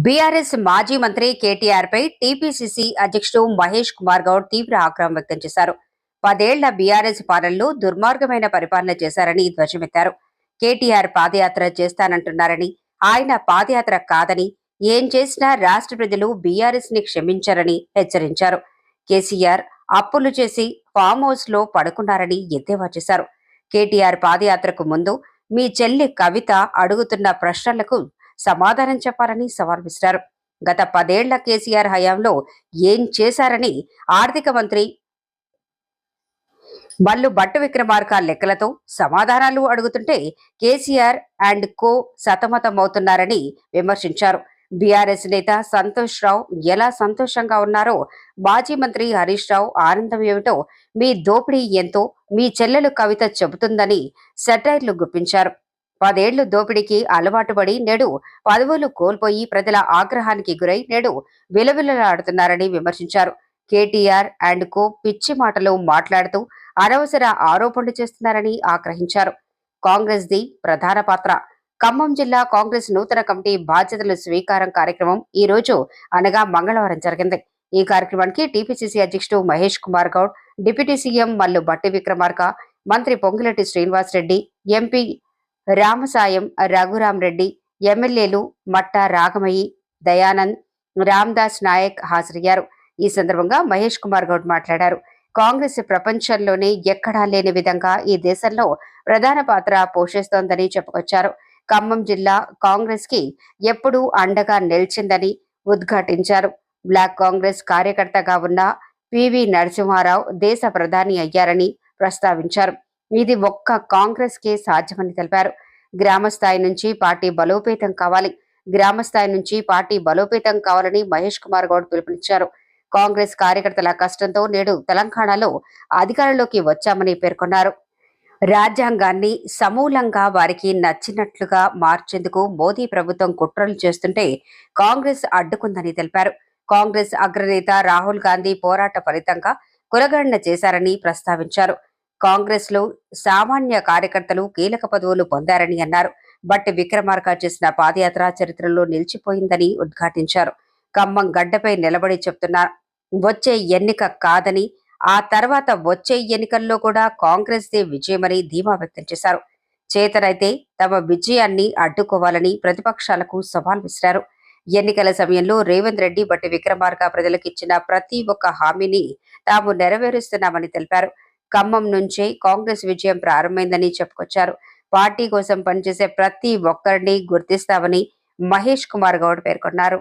BRS మాజీ మంత్రి కేటీఆర్ పై TPCC అధ్యక్షుడు మహేష్ కుమార్ గౌడ్ తీవ్ర ఆగ్రహం వ్యక్తం చేశారు. 10 ఏళ్ల బీఆర్ఎస్ పాలనలో దుర్మార్గమైన పరిపాలన చేశారని ధ్వజమెత్తారు. కేటీఆర్ పాదయాత్ర చేస్తానంటున్నారని, ఆయన పాదయాత్ర కాదని, ఏం చేసినా రాష్ట్ర ప్రజలు బీఆర్ఎస్ ని క్షమించారని హెచ్చరించారు. కేసీఆర్ అప్పులు చేసి ఫామ్ హౌస్ లో పడుకున్నారని ఎద్దేవా చేశారు. కేటీఆర్ పాదయాత్రకు ముందు మీ చెల్లి కవిత అడుగుతున్న ప్రశ్నలకు సమాధానం చెప్పాలని సవాల్ విసిరారు. గత 10 ఏళ్ల కేసీఆర్ హయాంలో ఏం చేశారని ఆర్థిక మంత్రి మల్లు భట్టు విక్రమార్క లెక్కలతో సమాధానాలు అడుగుతుంటే కేసీఆర్ అండ్ కో సతమతమవుతున్నారని విమర్శించారు. బీఆర్ఎస్ నేత సంతోష్ రావు ఎలా సంతోషంగా ఉన్నారో, మాజీ మంత్రి హరీష్ రావు ఆనందం ఏమిటో, మీ దోపిడీ ఎంతో మీ చెల్లెలు కవిత చెబుతుందని సెటైర్లు గుప్పించారు. 10 ఏళ్లు దోపిడీకి అలవాటుపడి నేడు పదవులు కోల్పోయి ప్రజల ఆగ్రహానికి గురై నేడు విలవిలలాడుతున్నారని విమర్శించారు. కేటీఆర్ అండ్ కో పిచ్చి మాటలు మాట్లాడుతూ అనవసర ఆరోపణలు చేస్తున్నారని ఆగ్రహించారు. కాంగ్రెస్ ది ప్రధాన పాత్ర. ఖమ్మం జిల్లా కాంగ్రెస్ నూతన కమిటీ బాధ్యతల స్వీకారం కార్యక్రమం ఈ రోజు అనగా మంగళవారం జరిగింది. ఈ కార్యక్రమానికి టీపీసీసీ అధ్యక్షుడు మహేష్ కుమార్ గౌడ్, డిప్యూటీ సీఎం మల్లు భట్టి విక్రమార్క, మంత్రి పొంగులేటి శ్రీనివాసరెడ్డి, ఎంపీ రామసాయం రఘురాం రెడ్డి, ఎమ్మెల్యేలు మట్టా రాగమయ్యి, దయానంద్, రామ్దాస్ నాయక్ హాజరయ్యారు. ఈ సందర్భంగా మహేష్ కుమార్ గౌడ్ మాట్లాడారు. కాంగ్రెస్ ప్రపంచంలోనే ఎక్కడా లేని విధంగా ఈ దేశంలో ప్రధాన పాత్ర పోషిస్తోందని చెప్పుకొచ్చారు. ఖమ్మం జిల్లా కాంగ్రెస్ కి ఎప్పుడూ అండగా నిలిచిందని ఉద్ఘాటించారు. బ్లాక్ కాంగ్రెస్ కార్యకర్తగా ఉన్న పివి నరసింహారావు దేశ ప్రధాని అయ్యారని ప్రస్తావించారు. ఇది ఒక్క కాంగ్రెస్ కే సాధ్యమని తెలిపారు. గ్రామస్థాయి నుంచి పార్టీ బలోపేతం కావాలి. గ్రామస్థాయి నుంచి పార్టీ బలోపేతం కావాలని మహేష్ కుమార్ గౌడ్ పిలుపునిచ్చారు. కాంగ్రెస్ కార్యకర్తల కష్టంతో నేడు తెలంగాణలో అధికారంలోకి వచ్చామని పేర్కొన్నారు. రాజ్యాంగాన్ని సమూలంగా వారికి నచ్చినట్లుగా మార్చేందుకు మోదీ ప్రభుత్వం కుట్రలు చేస్తుంటే కాంగ్రెస్ అడ్డుకుందని తెలిపారు. కాంగ్రెస్ అగ్రనేత రాహుల్ గాంధీ పోరాట ఫలితంగా కులగణన చేశారని ప్రస్తావించారు. కాంగ్రెస్ లో సామాన్య కార్యకర్తలు కీలక పదవులు పొందారని అన్నారు. బట్టి విక్రమార్క చేసిన పాదయాత్ర చరిత్రలో నిలిచిపోయిందని ఉద్ఘాటించారు. ఖమ్మం గడ్డపై నిలబడి చెప్తున్నారు, వచ్చే ఎన్నిక కాదని, ఆ తర్వాత వచ్చే ఎన్నికల్లో కూడా కాంగ్రెస్ దే విజయమని ధీమా వ్యక్తం చేశారు. చేతనైతే తమ విజయాన్ని అడ్డుకోవాలని ప్రతిపక్షాలకు సవాల్ విసిరారు. ఎన్నికల సమయంలో రేవంత్ రెడ్డి, బట్టి విక్రమార్క ప్రజలకు ఇచ్చిన ప్రతి ఒక్క హామీని తాము నెరవేరుస్తున్నామని తెలిపారు. ఖమ్మం నుంచే కాంగ్రెస్ విజయం ప్రారంభమైందని చెప్పుకొచ్చారు. పార్టీ కోసం పనిచేసే ప్రతి ఒక్కరిని గుర్తిస్తామని మహేష్ కుమార్ గౌడ్ పేర్కొన్నారు.